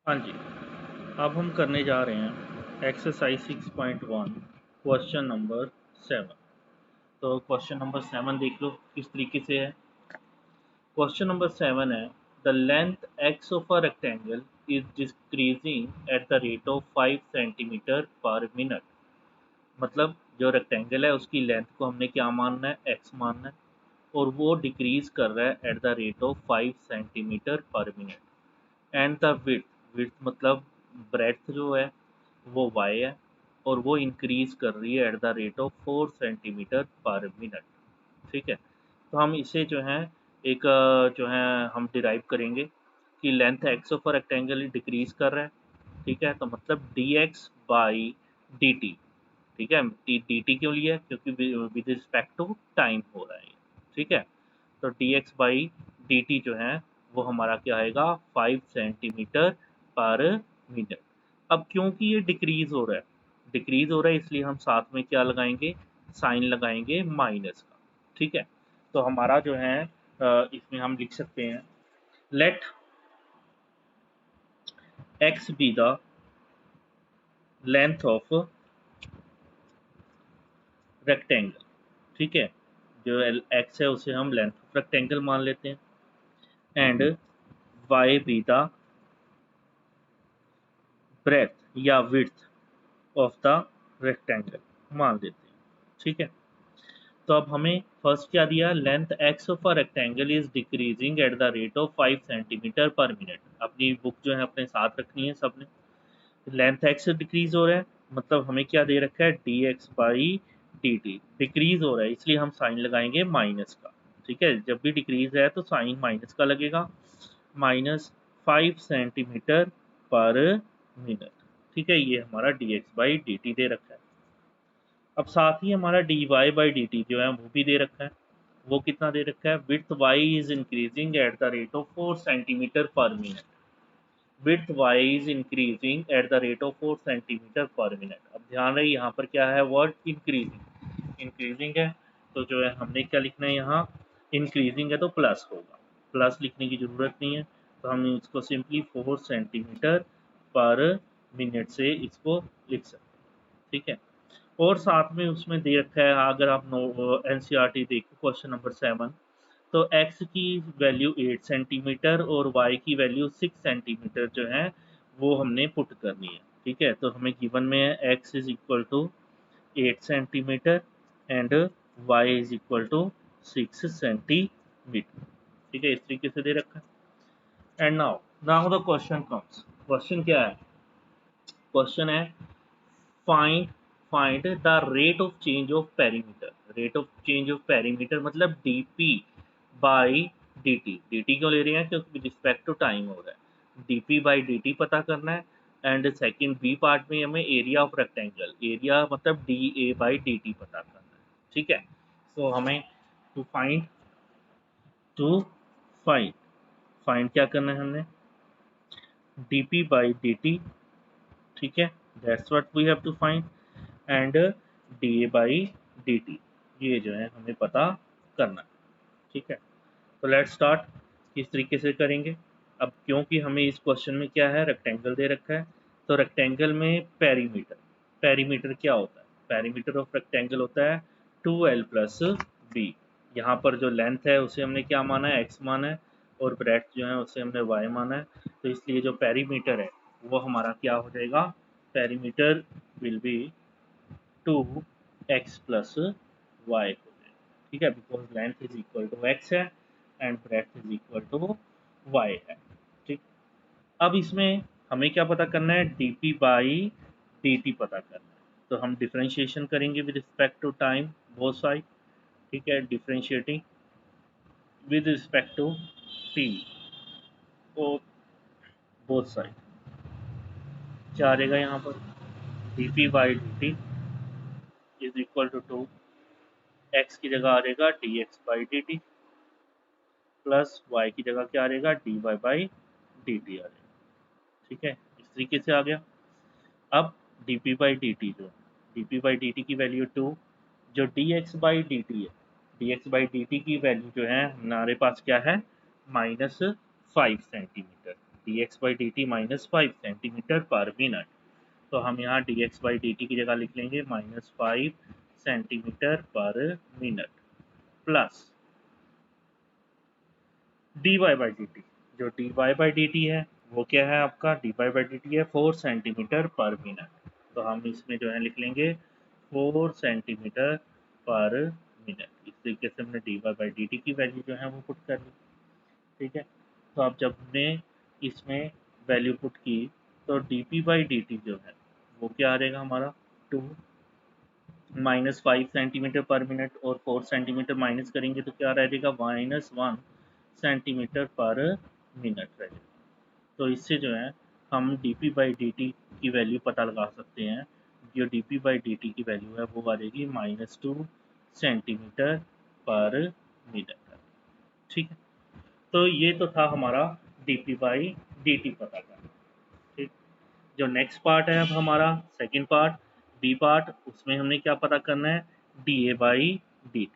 हाँ जी, अब हम करने जा रहे हैं एक्सरसाइज 6.1 क्वेश्चन नंबर 7। तो क्वेश्चन नंबर 7 देख लो किस तरीके से है। क्वेश्चन नंबर 7 है the length x of a rectangle is decreasing eight the rate of 5 centimetre पर मिनट। मतलब जो रेक्टेंगल है उसकी लेंथ को हमने क्या मानना है, x मानना है, और वो डिक्रीज कर रहा है eight the rate of 5 centimetre पर minute. And the width, width मतलब ब्रेड्थ जो है वो y है, और वो इंक्रीज कर रही है eight the rate of 4 centimetre पर मिनट। ठीक है, तो हम इसे जो है एक जो है हम डिराइव करेंगे कि length x of rectangle decrease कर रहा है। ठीक है, तो मतलब dx बाई dt। ठीक है, dt क्यों लिया है, क्योंकि विद रिस्पेक्ट टू टाइम हो रहा है। ठीक है, तो dx बाई dt जो है वो हमारा क्या आएगा, 5 सेंटीमीटर पर मिनट। अब क्योंकि ये डिक्रीज हो रहा है इसलिए हम साथ में क्या लगाएंगे, साइन लगाएंगे माइनस का। ठीक है, तो हमारा जो है इसमें हम लिख सकते हैं let x be the length of rectangle. ठीक है, जो x है उसे हम लेंथ ऑफ रेक्टेंगल मान लेते हैं, and y be the breadth या विड्थ ऑफ द रेक्टेंगल मान देते हैं। ठीक है, तो अब हमें फर्स्ट क्या दिया, length x of a rectangle is decreasing eight the rate of 5 centimetre पर मिनट। अपनी बुक जो है अपने साथ रखनी है सबने। लेंथ x डिक्रीज हो रहा है, मतलब हमें क्या दे रखा है, dx बाई dt डिक्रीज हो रहा है इसलिए हम साइन लगाएंगे माइनस का। ठीक है, जब भी डिक्रीज है तो साइन माइनस का लगेगा, माइनस 5 सेंटीमीटर पर मिनट। ठीक है, ये हमारा dx बाई dt दे रखा है। अब साथ ही हमारा dy बाई dt जो है वो भी दे रखा है। वो कितना दे रखा है, width y is increasing at the rate of 4 centimetre पर minute. Width y is increasing at the rate of 4 centimetre पर मिनट। अब ध्यान रहे यहाँ पर क्या है, वर्ड इंक्रीजिंग। इंक्रीजिंग है तो जो है हमने क्या लिखना है यहाँ, इंक्रीजिंग है तो प्लस होगा, प्लस लिखने की जरूरत नहीं है। तो हम इसको सिंपली 4 सेंटीमीटर पर मिनट से इसको लिख सकते हैं। ठीक है, और साथ में उसमें दे रखा है, अगर आप एनसीईआरटी देखो क्वेश्चन नंबर 7, तो x की वैल्यू 8 सेंटीमीटर और y की वैल्यू 6 सेंटीमीटर जो है वो हमने पुट करनी है। ठीक है, तो हमें गिवन में है x is equal to 8 centimetre and y is equal to 6 centimetre. ठीक है, इस तरीके से दे रखा है। And now now the question comes. Question क्या है, क्वेश्चन है find find the rate of change of perimeter. Rate of change of perimeter मतलब dp बाई dt। dt क्यों ले रहे हैं, क्योंकि रिस्पेक्ट टू टाइम हो रहा है। dp बाई dt पता करना है। एंड सेकंड बी पार्ट में हमें एरिया ऑफ रेक्टेंगल, एरिया मतलब da बाई dt पता करना है। ठीक है, सो हमें to find to find find क्या करना है हमने, dp बाई dt। ठीक है, that's what we have to find, and D by D T, ये जो है हमें पता करना है। ठीक है, तो लेट्स स्टार्ट। किस तरीके से करेंगे, अब क्योंकि हमें इस क्वेश्चन में क्या है, रेक्टेंगल दे रखा है, तो रेक्टेंगल में पेरीमीटर, पेरीमीटर क्या होता है, पेरीमीटर ऑफ रेक्टेंगल होता है 2l प्लस बी। यहाँ पर जो लेंथ है उसे हमने क्या माना है, x माना है, और ब्रेड्थ जो है उसे हमने y माना है। तो इसलिए जो पेरीमीटर है वो हमारा क्या हो जाएगा, perimeter will be 2x plus Y हो जाएगा। ठीक है, because length is equal to x है and breadth is equal to y है। ठीक, अब इसमें हमें क्या पता करना है, dp बाई dt पता करना है। तो हम डिफरेंशिएशन करेंगे with respect to time both side. ठीक है, differentiating with respect to t both side, क्या आ जाएगा यहाँ पर, dp by dt is equal to 2, x की जगह आ जाएगा dx by dt plus y की जगह क्या आ जाएगा, dy बाई dt आ जाएगा। ठीक है, इस तरीके से आ गया। अब dp बाई dt, जो dp बाई dt की वैल्यू 2, जो dx बाई dt है, dx बाई dt की वैल्यू जो है हमारे पास क्या है, -5 centimetre. dx by dt -5 centimetre पर मिनट। तो हम यहाँ dx by dt की जगह लिख लेंगे -5 सेंटीमीटर पर minute plus dy by dt। जो dy by dt है वो क्या है आपका, dy by dt है 4 सेंटीमीटर पर मिनट। तो हम इसमें जो है लिख लेंगे 4 सेंटीमीटर पर मिनट। इस तरीके से हमने dy by dt की वैल्यू जो है वो पुट कर ली। ठीक है, तो अब जब हमने इसमें वैल्यू पुट की तो dp by dt जो है वो क्या आ रहेगा हमारा 2 -5 सेंटीमीटर पर मिनट और 4 सेंटीमीटर माइनस करेंगे तो क्या रहेगा -1 सेंटीमीटर पर मिनट रहेगा। तो इससे जो है हम dp by dt की वैल्यू पता लगा सकते हैं। जो dp by dt की वैल्यू है वो आ जाएगी -2 सेंटीमीटर पर मिनट। ठीक है, तो ये तो था हमारा dp by dt पता करना। ठीक, जो नेक्स्ट पार्ट है अब हमारा सेकंड पार्ट, बी पार्ट, उसमें हमने क्या पता करना है, dA by dt।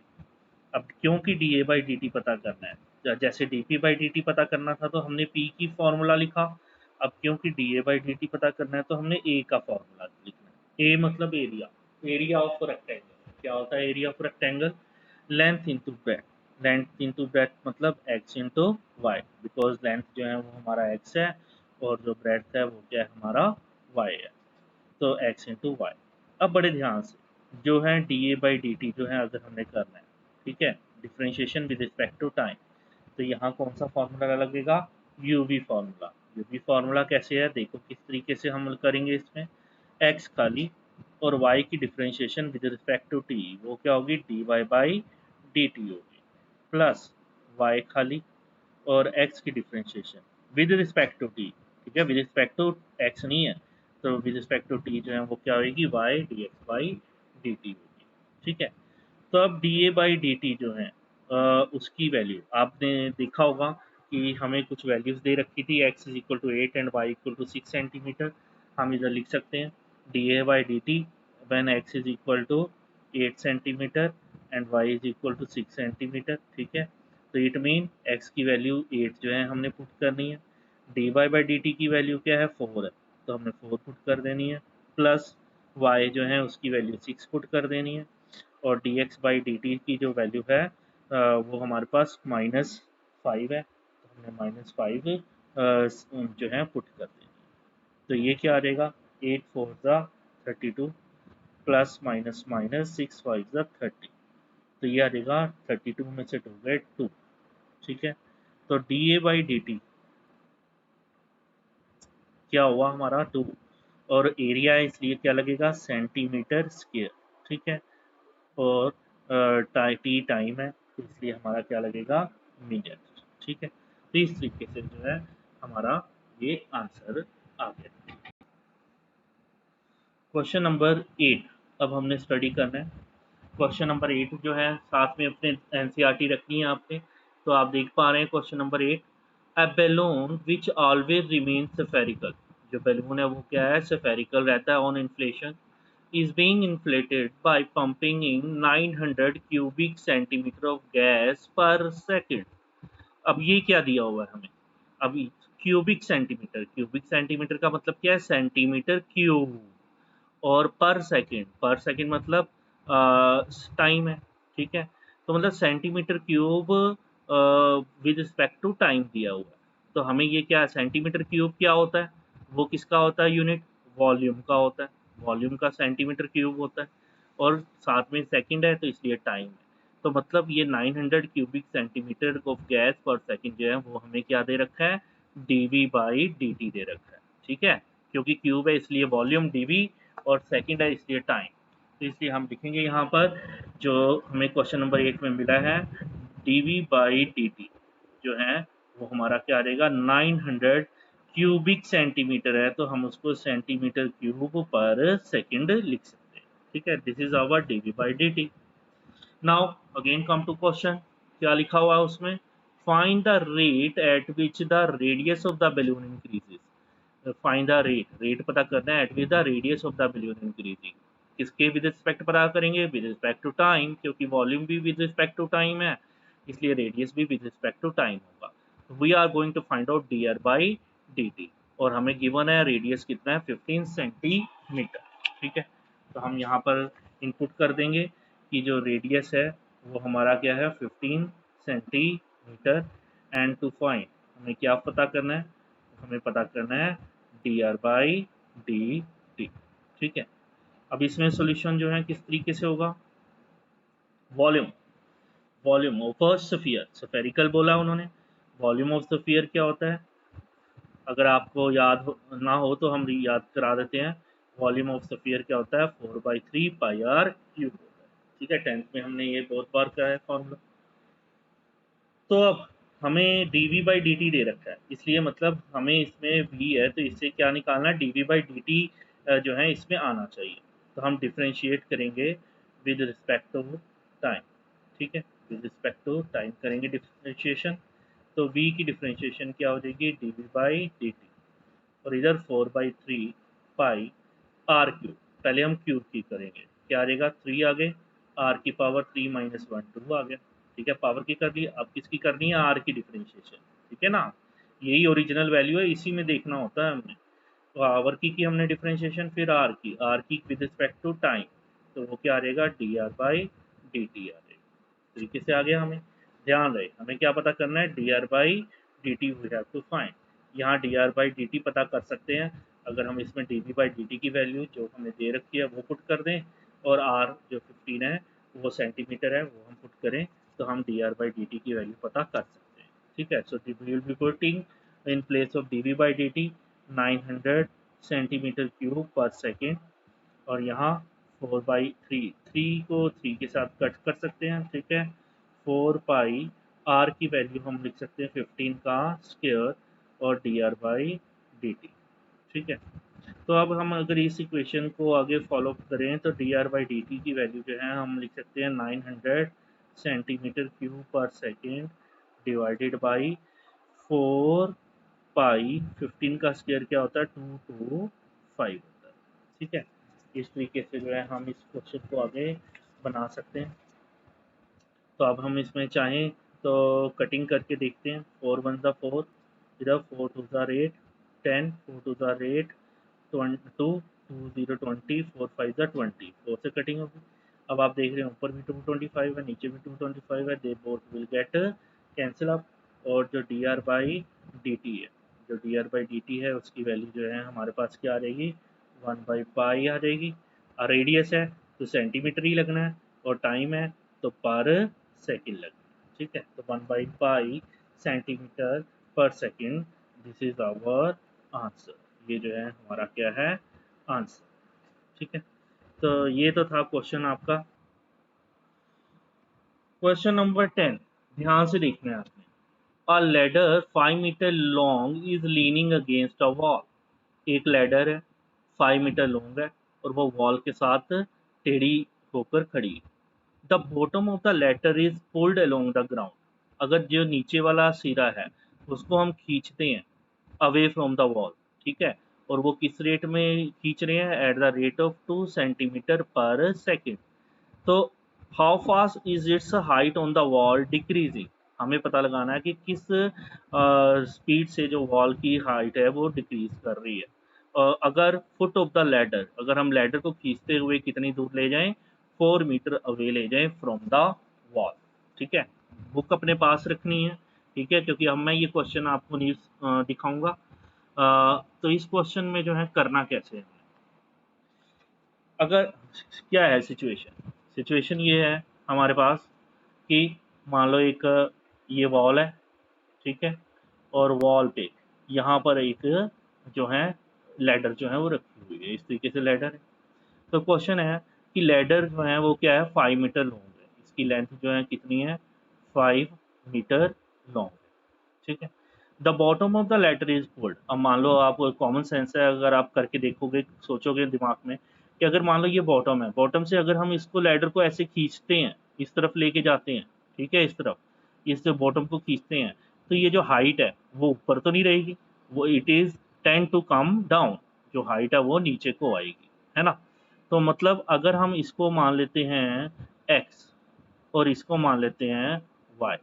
अब क्योंकि dA by dt पता करना है, जैसे dp by dt पता करना था तो हमने p की फॉर्मूला लिखा। अब क्योंकि dA by dt पता करना है तो हमने a का फॉर्मूला लिखना है। a मतलब एरिया, एरिया ऑफ रेक्टेंगल। क्या होता है area of rectangle, length into breadth. Length into breadth मतलब x into Y, because length जो है वो हमारा x है और जो ब्रेथ है वो क्या है हमारा y है। तो x इंटू वाई। अब बड़े ध्यान से, जो है dA by dt जो है अगर हमने करना है, ठीक है, differentiation with respect to time, तो यहाँ कौन सा फॉर्मूला लगेगा, यूवी फॉर्मूला। यूवी फॉर्मूला कैसे है देखो, किस तरीके से हम करेंगे इसमें, x खाली और y की differentiation with respect to t, वो क्या होगी dy बाई dt होगी, प्लस y खाली और x की differentiation with respect to t। ठीक है, विद रिस्पेक्ट टू x नहीं है, तो विद रिस्पेक्ट टू t जो है वो क्या होगी y dx बाई dt होगी। ठीक है, तो अब dA बाई dt जो है उसकी वैल्यू आपने देखा होगा कि हमें कुछ वैल्यूज दे रखी थी, x is equal to 8 and y equal to 6 centimetre. हम इधर लिख सकते हैं dA by dt when x is equal to 8 centimetre and y is equal to 6 centimetre. ठीक है, तो इट मीन x की वैल्यू 8 जो है हमने पुट करनी है, dy बाई dt की वैल्यू क्या है 4 है, तो हमने 4 पुट कर देनी है, प्लस y जो है उसकी वैल्यू 6 पुट कर देनी है, और dx बाई dt की जो वैल्यू है वो हमारे पास -5 है, तो हमने -5 जो है पुट कर देनी है। तो ये क्या आ जाएगा 8 4 32 प्लस माइनस माइनस 6 5 30, तो ये आ जाएगा 32 में से 2 गए 2। ठीक है, तो dA बाई dt क्या हुआ हमारा 2, और एरिया है इसलिए क्या लगेगा सेंटीमीटर स्क्वायर। ठीक है, और टी टाइम है तो इसलिए हमारा क्या लगेगा मिनट। ठीक है, तो इस तरीके से जो है हमारा ये आंसर आ गया। क्वेश्चन नंबर 8 अब हमने स्टडी करना है। क्वेश्चन नंबर 8 जो है साथ में अपने एनसीईआरटी रखनी है आपने, तो आप देख पा रहे हैं question number 8, a balloon which always remain spherical. जो बैलून है वो क्या है, स्फेरिकल रहता है on inflation, is being inflated by pumping in 900 cubic centimeter of gas per second। अब ये क्या दिया हुआ है हमें, अभी क्यूबिक सेंटीमीटर का मतलब क्या है सेंटीमीटर क्यूब, और पर सेकंड मतलब टाइम है। ठीक है, तो मतलब centimetre cube with respect to time दिया हुआ है, तो हमें ये क्या, सेंटीमीटर क्यूब क्या होता है, वो किसका होता है यूनिट, वॉल्यूम का होता है, वॉल्यूम का सेंटीमीटर क्यूब होता है, और साथ में सेकंड है तो इसलिए टाइम है। तो मतलब ये 900 क्यूबिक सेंटीमीटर ऑफ गैस पर सेकंड जो है वो हमें क्या दे रखा है, dV बाई dt दे रखा है। ठीक है, क्योंकि क्यूब है इसलिए वॉल्यूम dV और सेकंड है इसलिए टाइम, तो इसलिए हम लिखेंगे यहाँ पर जो हमें क्वेश्चन नंबर 8 में मिला है dV बाई dt जो है वो हमारा क्या आ जाएगा 900 क्यूबिक सेंटीमीटर है, तो हम उसको सेंटीमीटर क्यूब पर सेकंड लिख सकते हैं। ठीक है, this is our dV by dt। Now again come to question, क्या लिखा हुआ है उसमें, find the rate at which the radius of the balloon increases. Find the rate, rate पता करना है at which the radius of the balloon increasing, किसके with respect पता करेंगे, विद रिस्पेक्ट टू टाइम, क्योंकि वॉल्यूम भी विद रिस्पेक्ट टू टाइम है इसलिए रेडियस भी विद रिस्पेक्ट टू टाइम होगा। We are going to find out dr by dt, और हमें गिवन है रेडियस कितना है 15 सेंटीमीटर। ठीक है, तो हम यहाँ पर इनपुट कर देंगे कि जो रेडियस है वो हमारा क्या है 15 सेंटीमीटर, एंड टू फाइंड हमें क्या पता करना है, हमें पता करना है dr/dt। ठीक है, अब इसमें सॉल्यूशन जो है किस तरीके से होगा, volume volume of a sphere, spherical बोला उन्होंने, वॉल्यूम ऑफ स्फीयर क्या होता है, अगर आपको ना हो तो हम याद करा देते हैं। वॉल्यूम ऑफ स्फीयर क्या होता है 4/3 πr³ होता है। ठीक है, 10th में हमने ये बहुत बार किया है फॉर्मूला। तो अब हमें dv/dt दे रखा है, इसलिए मतलब हमें इसमें v है तो इससे क्या निकालना है, dv/dt जो है इसमें आना चाहिए। तो हम डिफ्रेंशिएट करेंगे विद रिस्पेक्ट टू टाइम। ठीक है, विद रिस्पेक्ट टू टाइम करेंगे डिफ्रेंशिएशन। तो v की डिफ्रेंशिएशन क्या हो जाएगी dv/dt, और इधर 4/3 πr³। पहले हम क्यूब की करेंगे, क्या आ जाएगा 3 आ गए, r⁻³ - 1 2 आ गया। ठीक है, पावर की कर ली, अब किसकी करनी है r की डिफरेंशिएशन। ठीक है ना, यही ओरिजिनल वैल्यू है, इसी में देखना होता है हमने। तो पावर की हमने डिफरेंशिएशन, फिर r की विद रिस्पेक्ट टू टाइम, तो वो क्या आ जाएगा dr/dt आ जाएगा। तरीके से आ गया। हमें ध्यान रहे हमें क्या पता करना है dr/dt we have to find. यहाँ dr/dt पता कर सकते हैं अगर हम इसमें dv/dt की वैल्यू जो हमें दे रखी है वो पुट कर दें, और r जो 15 है वो सेंटीमीटर है वो हम पुट करें, तो हम dr/dt की वैल्यू पता कर सकते हैं। ठीक है, so we will be putting in place of dv/dt 900 centimetre cube पर सेकेंड, और यहाँ 4/3 को 3 के साथ कट कर सकते हैं। ठीक है, 4 r की वैल्यू हम लिख सकते हैं 15 का स्क्वायर और dr/dt। ठीक है, तो अब हम अगर इस इक्वेशन को आगे फॉलो करें तो dr/dt की वैल्यू जो है हम लिख सकते हैं 900 सेंटीमीटर क्यूब पर सेकेंड डिवाइडेड बाई 4 π, 15 का स्क्वायर क्या होता है 225 होता है। ठीक है, इस तरीके से जो है हम इस क्वेश्चन को आगे बना सकते हैं। तो अब हम इसमें चाहें तो कटिंग करके देखते हैं। 4 1 4, इधर 4 2 8 10, 4 2 8 22, 2 0 20, 4 5 20, 4 से कटिंग होगी। अब आप देख रहे हैं ऊपर भी 225 है, नीचे भी 225 है, they both will get cancel up. और जो dr/dt है, जो dr/dt है उसकी वैल्यू जो है हमारे पास क्या आ जाएगी 1/π आ जाएगी। रेडियस है तो सेंटीमीटर ही लगना है, और टाइम है तो पर सेकेंड लगना है। ठीक है, तो 1/π centimetre per second, this is our answer. ये जो है हमारा क्या है आंसर। ठीक है, तो ये तो था क्वेश्चन आपका। क्वेश्चन नंबर 10 ध्यान से देखना है आपने। A ladder 5 metre long is leaning against a wall. एक लैडर है 5 मीटर लॉन्ग है और वो वॉल के साथ टेढ़ी होकर खड़ी है। The bottom of the ladder is pulled along the ground. अगर जो नीचे वाला सिरा है उसको हम खींचते हैं अवे फ्रॉम द वॉल, ठीक है, और वो किस रेट में खींच रहे हैं eight the rate of 2 centimetre per second, तो how fast is its height on the wall decreasing. हमें पता लगाना है कि किस स्पीड से जो वॉल की हाइट है वो डिक्रीज कर रही है। अगर फुट ऑफ द लैडर, अगर हम लैडर को खींचते हुए कितनी दूर ले जाएं 4 मीटर अवे ले जाएं फ्रॉम द वॉल। ठीक है, बुक अपने पास रखनी है। ठीक है, क्योंकि अब मैं ये क्वेश्चन आपको नहीं दिखाऊंगा। तो इस क्वेश्चन में जो है करना कैसे है, अगर क्या है सिचुएशन, सिचुएशन ये है हमारे पास कि मान लो एक ये वॉल है, ठीक है, और वॉल पे यहाँ पर एक जो है लैडर जो है वो रखी हुई है, इस तरीके से लैडर है। तो क्वेश्चन है कि लैडर जो है वो क्या है 5 मीटर लॉन्ग है, इसकी लेंथ जो है कितनी है 5 मीटर लॉन्ग है। ठीक है, the bottom of the ladder is pulled. अब मान लो आप कॉमन सेंस है, अगर आप करके देखोगे सोचोगे दिमाग में कि अगर मान लो ये बॉटम है, बॉटम से अगर हम इसको लैडर को ऐसे खींचते हैं इस तरफ लेके जाते हैं, ठीक है, इस तरफ इस बॉटम को खींचते हैं, तो ये जो हाइट है वो ऊपर तो नहीं रहेगी, वो it is tend to come down, जो हाइट है वो नीचे को आएगी, है ना। तो मतलब अगर हम इसको मान लेते हैं x और इसको मान लेते हैं y,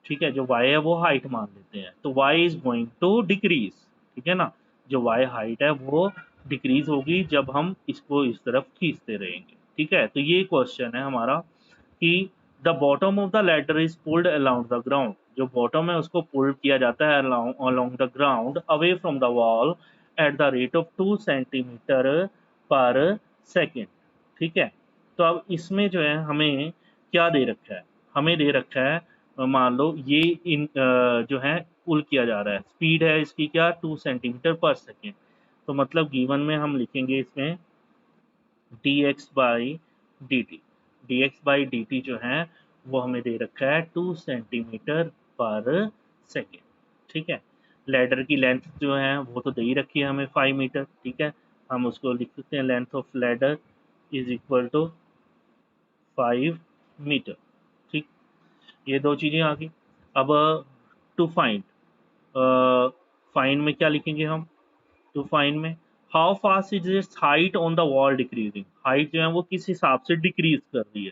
ठीक है, जो y है वो हाइट मान लेते हैं, तो y is going to decrease, ठीक है ना, जो y हाइट है वो डिक्रीज होगी जब हम इसको इस तरफ खींचते रहेंगे। ठीक है, तो ये क्वेश्चन है हमारा कि the bottom of the ladder is pulled along the ground, जो बॉटम है उसको पुल्ड किया जाता है along the ground away from the wall at the rate of 2 centimetre per second. ठीक है, तो अब इसमें जो है हमें क्या दे रखा है, हमें दे रखा है मान लो ये जो है पुल किया जा रहा है, स्पीड है इसकी क्या 2 सेंटीमीटर पर सेकेंड, तो मतलब गिवन में हम लिखेंगे इसमें dx by D T, D x by D T जो है वो हमें दे रखा है 2 सेंटीमीटर पर सेकेंड। ठीक है, लैडर की लेंथ जो है वो तो दे ही रखी है हमें 5 मीटर। ठीक है, हम उसको लिख सकते हैं length of ladder is equal to 5 metre. ठीक, ये दो चीज़ें आ गई। अब टू फाइंड, फाइंड में क्या लिखेंगे हम, टू फाइंड में how fast is its height on the wall decreasing, height जो है वो किस हिसाब से डिक्रीज कर रही है,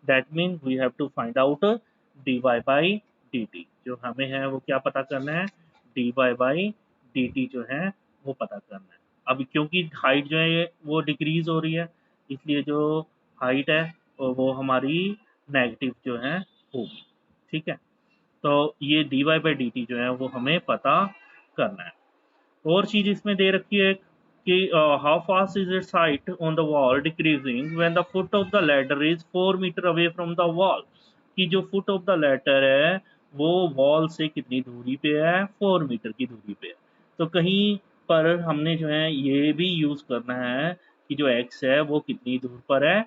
that mean we have to find out D Y by D T, जो हमें है वो क्या पता करना है, D Y by D T जो है वो पता करना है। अब क्योंकि हाइट जो है वो डिक्रीज हो रही है, इसलिए जो हाइट है वो हमारी नेगेटिव जो है होगी। ठीक है, तो ये D Y by D T जो है वो हमें पता करना है। और चीज इसमें दे रखी है कि how fast is its height on the wall decreasing when the foot of the ladder is 4 metre away from the wall, कि जो फुट ऑफ द लैडर है वो वॉल से कितनी दूरी पे है, 4 मीटर की दूरी पे है। तो कहीं पर हमने जो है ये भी यूज करना है कि जो एक्स है वो कितनी दूर पर है,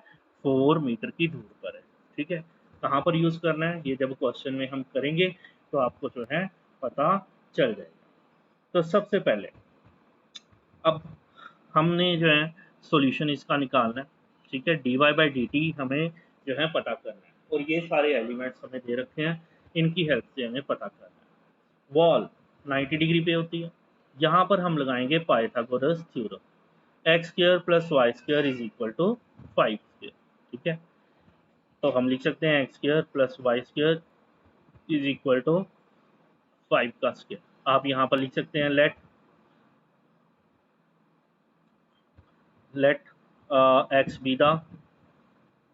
4 मीटर की दूर पर है। ठीक है, कहाँ पर यूज करना है ये जब क्वेश्चन में हम करेंगे तो आपको जो है पता चल जाएगा। तो सबसे पहले अब हमने जो है सॉल्यूशन इसका निकालना है। ठीक है, D Y by D T हमें जो है पता करना है, और ये सारे एलिमेंट्स हमें दे रखे हैं, इनकी हेल्प से हमें पता करना है। वॉल 90 डिग्री पे होती है, यहाँ पर हम लगाएंगे Pythagoras theorem, X square plus Y square is equal to 5 square. ठीक है, तो हम लिख सकते हैं X square plus Y square is equal to 5 का स्क्वायर। आप यहाँ पर लिख सकते हैं let X be the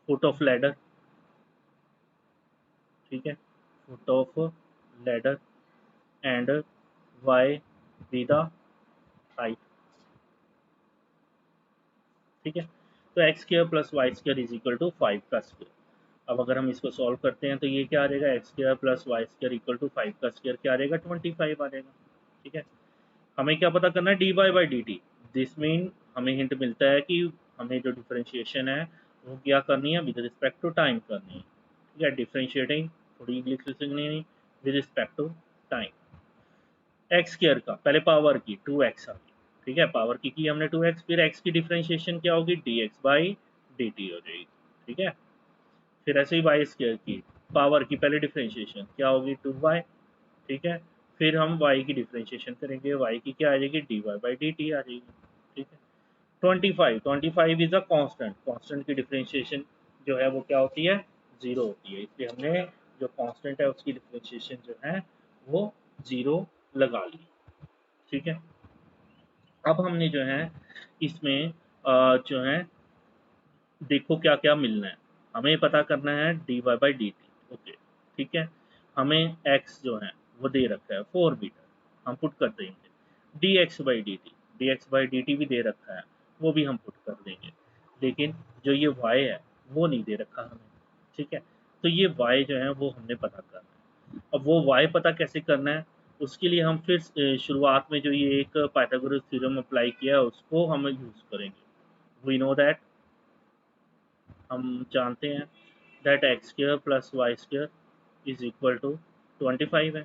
foot of ladder. ठीक है, foot of ladder and Y be the height. ठीक है, तो X square plus Y square is equal to 5 का स्क्र। अब अगर हम इसको सॉल्व करते हैं तो ये क्या आ जाएगा, X square plus Y square equal to 5 का स्क्र क्या आ जाएगा, 25 आ जाएगा। ठीक है, हमें क्या पता करना है, D Y by D T. This mean हमें हिंट मिलता है कि हमें जो डिफ्रेंशिएशन है वो क्या करनी है, विद रिस्पेक्ट टू टाइम करनी है। ठीक है, डिफ्रेंशिएटिंग थोड़ी इंग्लिश लिखनी है with respect to time. X square का पहले पावर की 2x आ गई। ठीक है, पावर की हमने 2x, फिर x की डिफ्रेंशिएशन क्या होगी, dx बाई dt हो जाएगी। ठीक है, फिर ऐसे ही वाई स्क्र की पावर की पहले डिफ्रेंशिएशन क्या होगी 2y। ठीक है, फिर हम y की डिफ्रेंशिएशन करेंगे, y की क्या आ जाएगी, dy बाई dt आ जाएगी। ठीक है, 25 इज अ कांस्टेंट, कांस्टेंट की डिफ्रेंशिएशन जो है वो क्या होती है, 0 होती है, इसलिए हमने जो कांस्टेंट है उसकी डिफ्रेंशिएशन जो है वो 0 लगा ली। ठीक है, अब हमने जो है इसमें जो है देखो क्या क्या मिलना है, हमें पता करना है D Y by D T. Okay, ठीक है, हमें एक्स जो है वो दे रखा है 4 मीटर, हम पुट कर देंगे, D x by D T, D x by D T भी दे रखा है, वो भी हम पुट कर देंगे, लेकिन जो ये वाई है वो नहीं दे रखा हमें। ठीक है, तो ये वाई जो है वो हमने पता करना है। अब वो वाई पता कैसे करना है, उसके लिए हम फिर शुरुआत में जो ये एक पाइथागोरस थ्योरम अप्लाई किया है उसको हम यूज करेंगे। वी नो दैट, हम जानते हैं that X square plus Y square is equal to 25 है।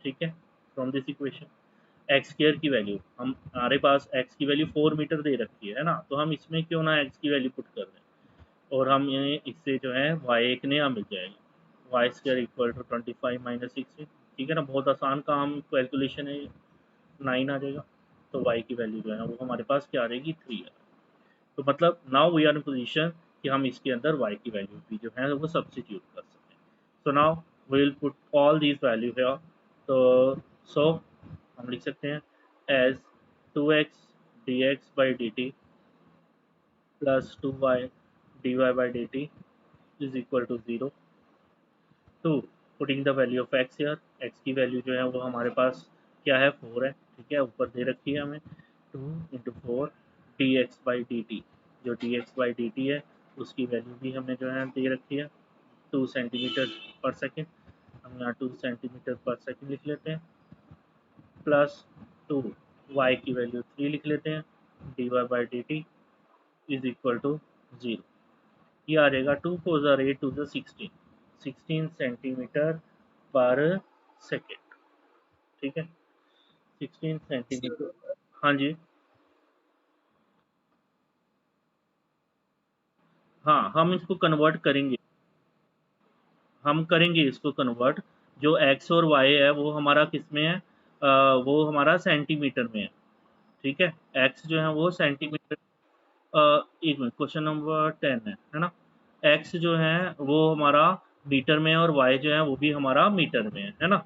ठीक है, from this equation X square की वैल्यू हम, हमारे पास एक्स की वैल्यू 4 मीटर दे रखी है ना, तो हम इसमें क्यों ना एक्स की वैल्यू पुट कर दें, और हम इससे जो है वाई एक नया मिल जाएगा, Y square equal to 25 minus 6। ठीक है ना, बहुत आसान काम कैलकुलेशन है, 9 आ जाएगा, तो वाई की वैल्यू जो है वो हमारे पास क्या आ जाएगी, 3 है। तो मतलब now we are in position कि हम इसके अंदर y की वैल्यू भी जो है वो सब्स्टिट्यूट कर सकते हैं। So now we will put all these value है। तो सो हम लिख सकते हैं as 2x dx by dt plus 2y dy by dt is equal to 0 to putting the value of x here. X की वैल्यू जो है वो हमारे पास क्या है 4 है, ठीक है, ऊपर दे रखी है हमें 2 × 4 dx by dt। जो dx by dt है उसकी वैल्यू भी हमें जो है दे रखी है 2 सेंटीमीटर पर सेकेंड। हम यहाँ 2 सेंटीमीटर पर सेकेंड लिख लेते हैं प्लस 2 y की वैल्यू 3 लिख लेते हैं dy by dt is equal to 0। ये आ जाएगा 2 4 ज़ा 8 2 ज़ा 16 16 सेंटीमीटर पर सेकेंड, ठीक है, 16 सेंटीमीटर। हाँ जी, हाँ हम इसको कन्वर्ट करेंगे, हम करेंगे इसको कन्वर्ट। जो x और y है वो हमारा किस में है, वो हमारा सेंटीमीटर में है, ठीक है। x जो है वो सेंटीमीटर, एक मिनट, क्वेश्चन नंबर 10 है ना। एक्स जो है वो हमारा मीटर में है और वाई जो है वो भी हमारा मीटर में है ना।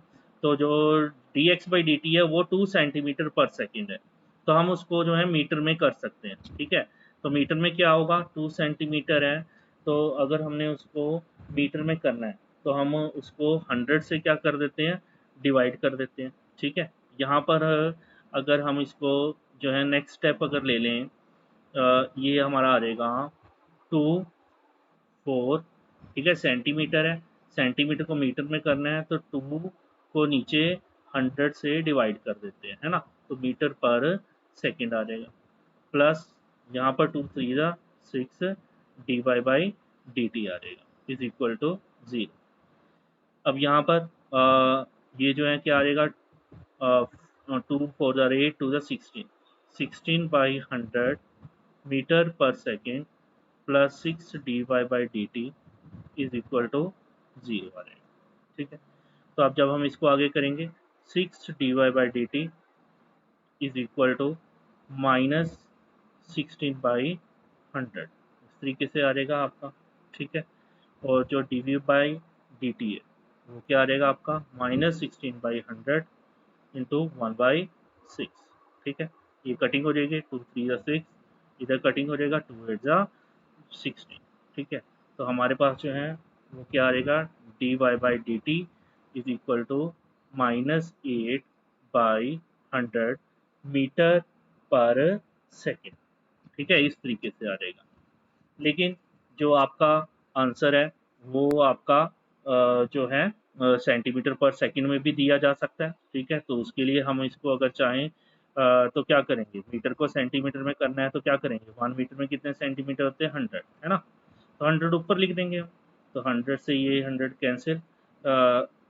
तो जो D x by D t है वो 2 सेंटीमीटर पर सेकेंड है, तो हम उसको जो है मीटर में कर सकते हैं, ठीक है। तो मीटर में क्या होगा, 2 सेंटीमीटर है, तो अगर हमने उसको मीटर में करना है तो हम उसको 100 से क्या कर देते हैं, डिवाइड कर देते हैं, ठीक है। यहाँ पर अगर हम इसको जो है नेक्स्ट स्टेप अगर ले लें, ये हमारा आ जाएगा 2 4, ठीक है, सेंटीमीटर है, सेंटीमीटर को मीटर में करना है तो 2 को नीचे 100 से डिवाइड कर देते हैं, है ना। तो मीटर पर सेकेंड आ जाएगा प्लस यहाँ पर 2 3 जा 6 d Y by D t आ जाएगा इज इक्वल टू 0। अब यहाँ पर ये जो है क्या आ जाएगा, 2 4 ज़ा 8 2 ज़ा 16 16 बाई 100 मीटर पर second plus 6 d Y by D t is equal to 0 आ रहे हैं, ठीक है। तो अब जब हम इसको आगे करेंगे 6 d Y by D t is equal to minus 16 by 100 इस तरीके से आ जाएगा आपका, ठीक है। और जो d v by D t है वो क्या आ जाएगा आपका -16/100 इंटू 1/6, ठीक है। ये कटिंग हो जाएगी 2 3 ज़ा 6, इधर कटिंग हो जाएगा 2 8 ज़ा 16, ठीक है। तो हमारे पास जो है वो क्या आ जाएगा, d Y by D t is equal to -8/100 metre पर सेकेंड, ठीक है, इस तरीके से आ जाएगा। लेकिन जो आपका आंसर है वो आपका जो है सेंटीमीटर पर सेकंड में भी दिया जा सकता है, ठीक है। तो उसके लिए हम इसको अगर चाहें तो क्या करेंगे, मीटर को सेंटीमीटर में करना है तो क्या करेंगे, 1 मीटर में कितने सेंटीमीटर होते हैं 100, है ना। तो 100 ऊपर लिख देंगे हम, तो 100 से ये 100 कैंसिल,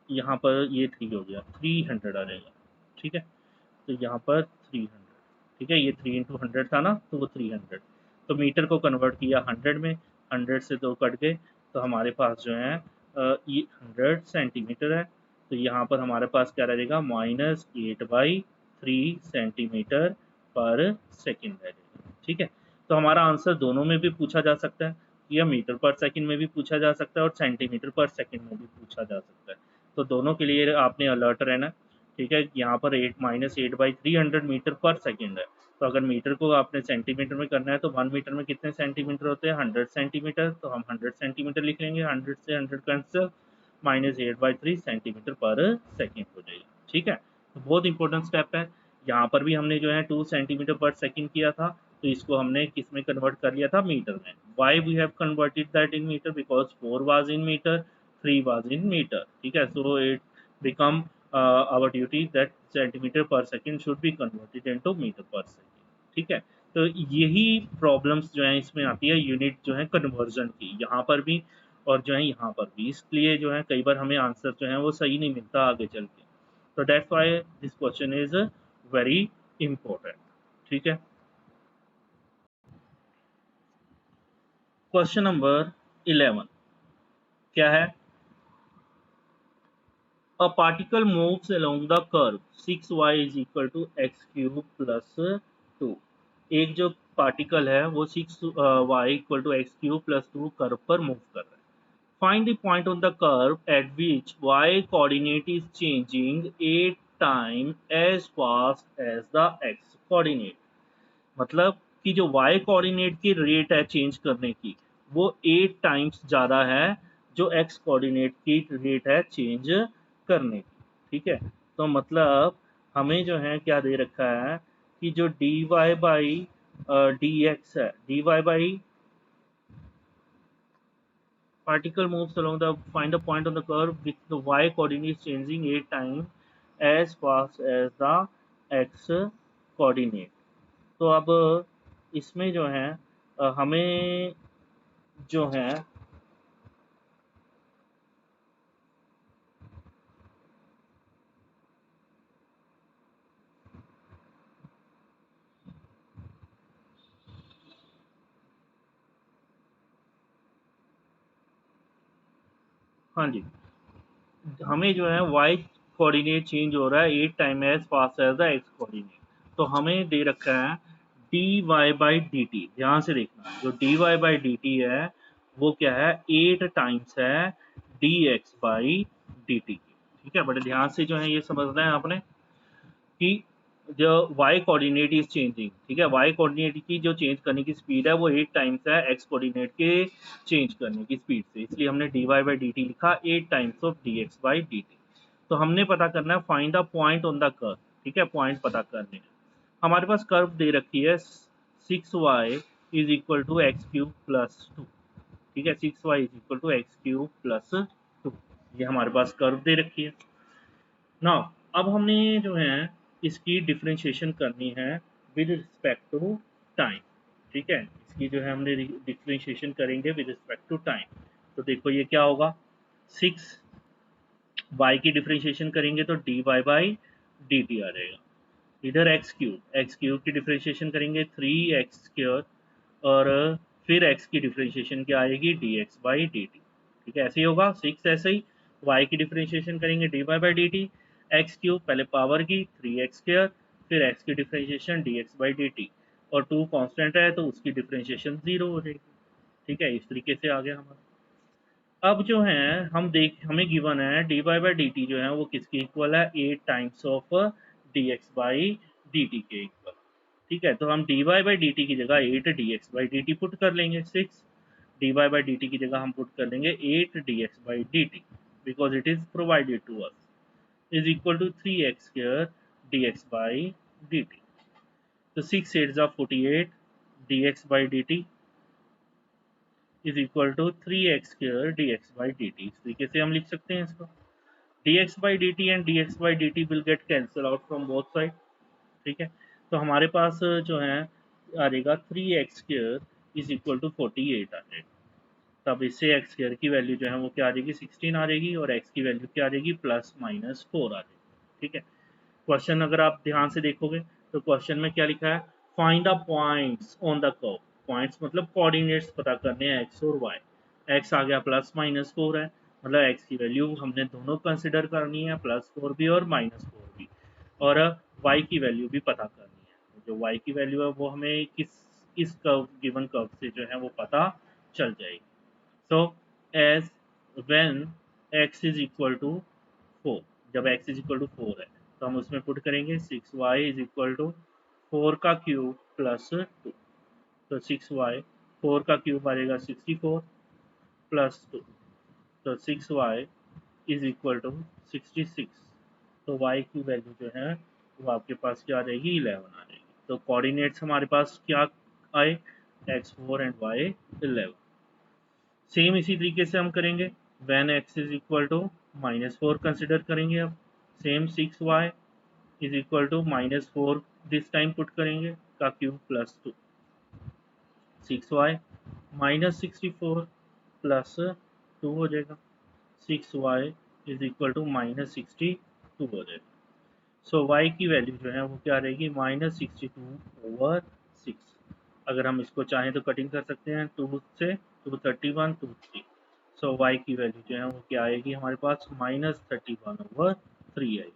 यहाँ पर ये 3 हो गया, 300 आ जाएगा, ठीक है। तो यहाँ पर 300, ठीक है, ये 3 इंटू 100 था ना, तो वो 300। तो मीटर को कन्वर्ट किया 100 में, 100 से 2 कट गए, तो हमारे पास जो है ये 100 सेंटीमीटर है। तो यहाँ पर हमारे पास क्या रहेगा, -8/3 सेंटीमीटर पर सेकेंड रहेगा, ठीक है। तो हमारा आंसर दोनों में भी पूछा जा सकता है, या मीटर पर सेकेंड में भी पूछा जा सकता है और सेंटीमीटर पर सेकेंड में भी पूछा जा सकता है। तो दोनों के लिए आपने अलर्ट रहना, ठीक है। यहाँ पर 8 - 8/300 मीटर पर सेकेंड है, तो अगर मीटर को आपने सेंटीमीटर में करना है तो 1 मीटर में कितने सेंटीमीटर होते हैं, 100 सेंटीमीटर, तो हम 100 सेंटीमीटर लिख लेंगे, 100 से 100 कैंसिल, -8/3 सेंटीमीटर पर सेकेंड हो जाएगा, ठीक है। तो बहुत इंपॉर्टेंट स्टेप है। यहाँ पर भी हमने जो है 2 सेंटीमीटर पर सेकेंड किया था, तो इसको हमने किस में कन्वर्ट कर लिया था, मीटर में। Why we have converted that in metre, because 4 was in metre, 3 was in metre, ठीक है। So it become our duty that centimeter per second should be converted into meter per second, ठीक है। तो यही problems जो है इसमें आती है, यूनिट जो है कन्वर्जन की, यहाँ पर भी और जो है यहाँ पर भी, इसलिए जो है कई बार हमें आंसर जो है वो सही नहीं मिलता आगे चल के। तो that's why this question is very important, ठीक है। क्वेश्चन नंबर 11 क्या है, a particle moves along the curve 6y is equal to x cube plus 2। एक जो पार्टिकल है वो 6y equal to x cube plus 2 curve पर मूव कर रहा है। Find the point on the curve at which y coordinate is changing 8 times as fast as the x coordinate. मतलब कि जो y कोऑर्डिनेट की रेट है चेंज करने की वो 8 टाइम्स ज़्यादा है जो x कोऑर्डिनेट की रेट है चेंज करने की. ठीक है, तो मतलब हमें जो है क्या दे रखा है कि जो dy बाई dx है, dy by particle moves along the find a point on the curve with the y coordinate changing 8 times as fast as the x coordinate. तो अब इसमें जो है हमें जो है हाँ जी, हमें जो है y कोऑर्डिनेट चेंज हो रहा है 8 time as fast as the x coordinate. तो हमें दे रखा है dy बाई डी टी. ध्यान से देखना, जो dy बाई डी टी है वो क्या है 8 टाइम्स है dx बाई डी टी. ठीक है, बड़े ध्यान से जो है ये समझना है आपने कि जो y कोऑर्डिनेट इज चेंजिंग. ठीक है, y कोऑर्डिनेट की जो चेंज करने की स्पीड है वो 8 टाइम्स है x कोऑर्डिनेट के चेंज करने की स्पीड से, इसलिए हमने dy बाई डी टी लिखा 8 times of dx by D t. तो हमने पता करना है find the point on the curve. ठीक है, पॉइंट पता करने हैं. हमारे पास कर्व दे रखी है 6y is equal to x cube plus 2. ठीक है, 6y is equal to x cube plus 2, ये हमारे पास कर्व दे रखी है. नाउ अब हमने जो है इसकी डिफरेंशिएशन करनी है विद रिस्पेक्ट टू टाइम. ठीक है, इसकी जो है हमने डिफरेंशिएशन करेंगे विद रिस्पेक्ट टू टाइम. तो देखो ये क्या होगा, 6y की डिफरेंशिएशन करेंगे तो dy बाई डी टी आ जाएगा. इधर एक्स क्यूब की डिफरेंशिएशन करेंगे 3x स्क्वायर और फिर x की डिफरेंशिएशन क्या आएगी dx बाई डी टी. ठीक है, ऐसे ही होगा 6. ऐसे ही y की डिफरेंशिएशन करेंगे dy by D T, x cube पहले पावर की 3x स्क्वायर फिर x की differentiation dx by D T, और 2 कांस्टेंट है तो उसकी डिफरेंशिएशन 0 हो जाएगी. ठीक है, इस तरीके से आ गया हमारा. अब जो है हमें गिवन है dy बाई डी टी जो है वो किसके इक्वल है 8 times of dx by D T के इक्वल. ठीक है, तो हम dy बाई डी टी की जगह 8 dx by D T put कर लेंगे. 6 dy बाई डी टी की जगह हम पुट कर लेंगे 8 dx by D t because it is provided to us is equal to 3x square dx by D t. तो 6 8 जा 48 dx by D t is equal to 3x square dx by D t. इस तरीके से हम लिख सकते हैं इसको. dx by dt and dx by dt will get cancel out from both side. ठीक है, तो हमारे पास जो है आ जाएगा 3x square is equal to 48 आ जाएगा. तब इससे x स्क्वायर की वैल्यू जो है वो क्या आ जाएगी 16 आ जाएगी और x की वैल्यू क्या आ जाएगी प्लस माइनस 4 आ जाएगी. ठीक है, क्वेश्चन अगर आप ध्यान से देखोगे तो क्वेश्चन में क्या लिखा है, find the points on the curve. Points मतलब कोऑर्डिनेट्स पता करने हैं x और y. x आ गया प्लस माइनस 4 है, मतलब x की वैल्यू हमने दोनों कंसिडर करनी है, प्लस 4 भी और माइनस 4 भी, और y की वैल्यू भी पता करनी है. जो y की वैल्यू है वो हमें इस कर्व गिवन कर्व से जो है वो पता चल जाएगी. So as when x is equal to 4, जब x इज इक्वल टू 4 है तो हम उसमें पुट करेंगे 6y इज इक्वल टू 4 का क्यूब प्लस 2. तो 6y 4 का क्यूब आ जाएगा 64 प्लस 2, तो 6y इज इक्वल टू 66. तो y की वैल्यू जो है वो आपके पास क्या आ जाएगी 11 आ जाएगी. तो कोऑर्डिनेट्स हमारे पास क्या आए x4 एंड y11. सेम इसी तरीके से हम करेंगे when x is equal to -4 consider करेंगे. अब same 6y is equal to -4 this time put करेंगे का क्यूब प्लस 2. 6y -64 प्लस 2 हो जाएगा. 6y इज इक्वल टू -62 हो जाएगा. सो y की वैल्यू जो है वो क्या रहेगी -62/6. अगर हम इसको चाहें तो कटिंग कर सकते हैं 2 से 231 2 3. सो y की वैल्यू जो है वो क्या आएगी हमारे पास -31/3 आएगी.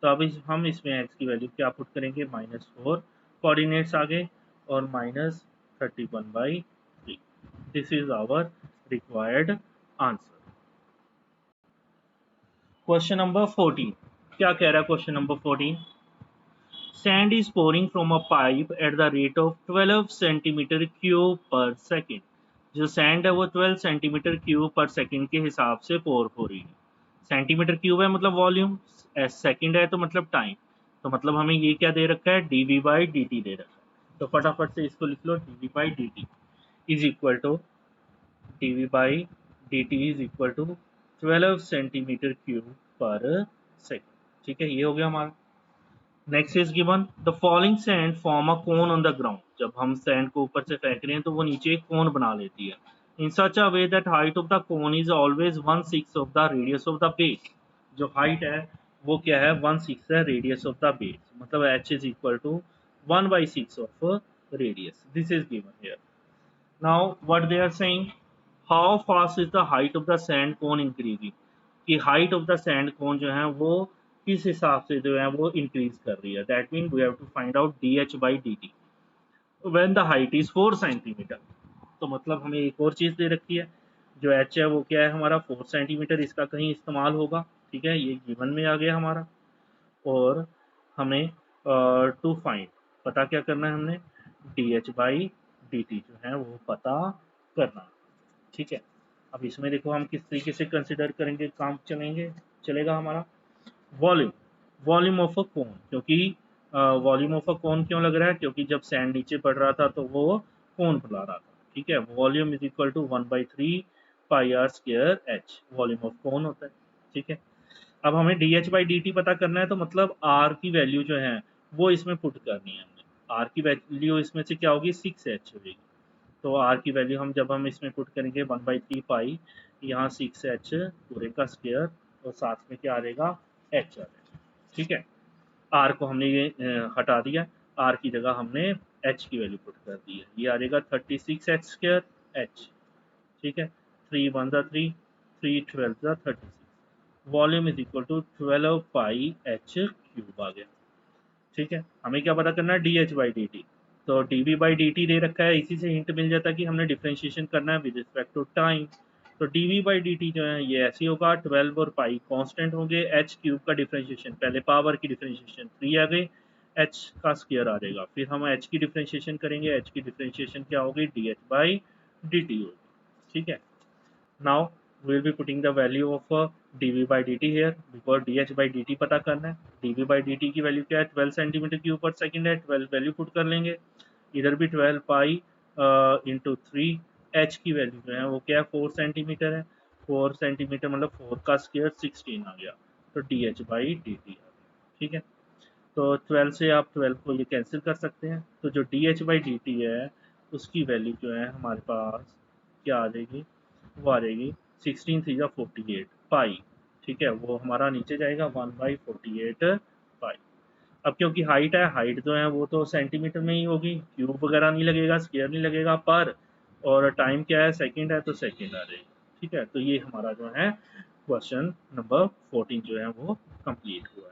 तो अब हम इसमें x की वैल्यू क्या पुट करेंगे -4 कोऑर्डिनेट्स आगे और -31/3. This is our required answer. Question number 14 क्या कह रहा है question number 14? Sand is pouring from a pipe at the rate of 12 centimetre cube पर सेकेंड। जो सैंड है वो 12 सेंटीमीटर क्यूब पर सेकेंड के हिसाब से पोर हो रही है। सेंटीमीटर क्यूब है मतलब वॉल्यूम, सेकेंड है तो मतलब टाइम। तो मतलब हमें ये क्या दे रखा है, dv बाई dt दे रखा है। तो फटाफट से इसको लिख लो, dv by dt is equal to dv by dt is equal to 12 centimetre cube पर सेकेंड। ठीक है, ये हो गया हमारा। Next is given the following sand form a cone on the ground. जब हम सैंड को ऊपर से फेंक रहे हैं तो वो नीचे एक कोन बना लेती है। In such a way that height of the cone is always 1/6 of the radius of the base. जो हाइट है वो क्या है, 1/6 है रेडियस ऑफ द बेस, मतलब h is equal to 1/6 of radius. This is given here. Now what they are saying, how fast is the height of the sand cone increasing. कि height of the sand cone जो है वो किस हिसाब से जो है वो इंक्रीज कर रही है। That mean we have to find out dh by dt when the height is 4 centimetre. तो मतलब हमें एक और चीज दे रखी है, जो h है वो क्या है हमारा 4 सेंटीमीटर, इसका कहीं इस्तेमाल होगा। ठीक है, ये गिवन में आ गया हमारा। और हमें टू फाइंड, पता क्या करना है हमने, dh बाई dt जो है वो पता करना। ठीक है, अब इसमें देखो हम किस तरीके से कंसिडर करेंगे, काम चलेगा हमारा। वॉल्यूम, वॉल्यूम ऑफ अ कोन, क्योंकि वॉल्यूम ऑफ अ कोन क्यों लग रहा है, क्योंकि जब सैंड नीचे पड़ रहा था तो वो कोन फैला रहा था। ठीक है, volume is equal to 1/3 pi r square h, volume of cone होता है। ठीक है, अब हमें dh बाई dt पता करना है, तो मतलब r की वैल्यू जो है वो इसमें पुट करनी है हमने। r की वैल्यू इसमें से क्या होगी, 6h होगी। तो r की वैल्यू हम जब हम इसमें पुट करेंगे 1/3 पाई, यहाँ 6h पूरे का स्क्वायर, और साथ में क्या आ जाएगा, h आ जाएगा। ठीक है, r को हमने ये हटा दिया, r की जगह हमने h की वैल्यू पुट कर दी है। ये आ जाएगा 36h स्क्वायर h। ठीक है, 3 1 3, 3 12 36, volume is equal to 12 pi h cube आ गया। ठीक है, हमें क्या पता करना है, dh बाई dt। तो dv बाई dt दे रखा है, इसी से हिंट मिल जाता है कि हमने डिफरेंशिएशन करना है विद रिस्पेक्ट टू टाइम। तो dv बाई dt जो है ये ऐसे होगा, 12 और पाई कांस्टेंट होंगे, h क्यूब का डिफरेंशिएशन, पहले पावर की डिफरेंशिएशन 3 आ गई, h का स्क्वायर आ जाएगा, फिर हम h की डिफरेंशिएशन करेंगे, h की डिफरेंशिएशन क्या होगी, dh बाई dt होगी। ठीक है, now we will be putting the value of dv by dt here, because dh by dt पता करना है। dv by dt की वैल्यू क्या है, 12 सेंटीमीटर क्यूब पर सेकंड है, 12 वैल्यू पुट कर लेंगे। इधर भी 12 पाई इंटू 3, h की वैल्यू जो है वो क्या है, 4 सेंटीमीटर है। 4 सेंटीमीटर मतलब 4 का स्क्वायर 16 आ गया, तो dh बाई dt आ गया। ठीक है, तो 12 से आप 12 को ये कैंसिल कर सकते हैं, तो जो dh बाई dt है उसकी वैल्यू जो है हमारे पास क्या आ जाएगी, वो आ जाएगी 16 3 48 पाई। ठीक है, वो हमारा नीचे जाएगा 1/48 पाई। अब क्योंकि हाइट है, हाइट जो है वो तो सेंटीमीटर में ही होगी, क्यूब वगैरह नहीं लगेगा, स्क्वायर नहीं लगेगा पर, और टाइम क्या है, सेकंड है, तो सेकंड आ जाएगी। ठीक है, तो ये हमारा जो है क्वेश्चन नंबर 14 जो है वो कंप्लीट हुआ है।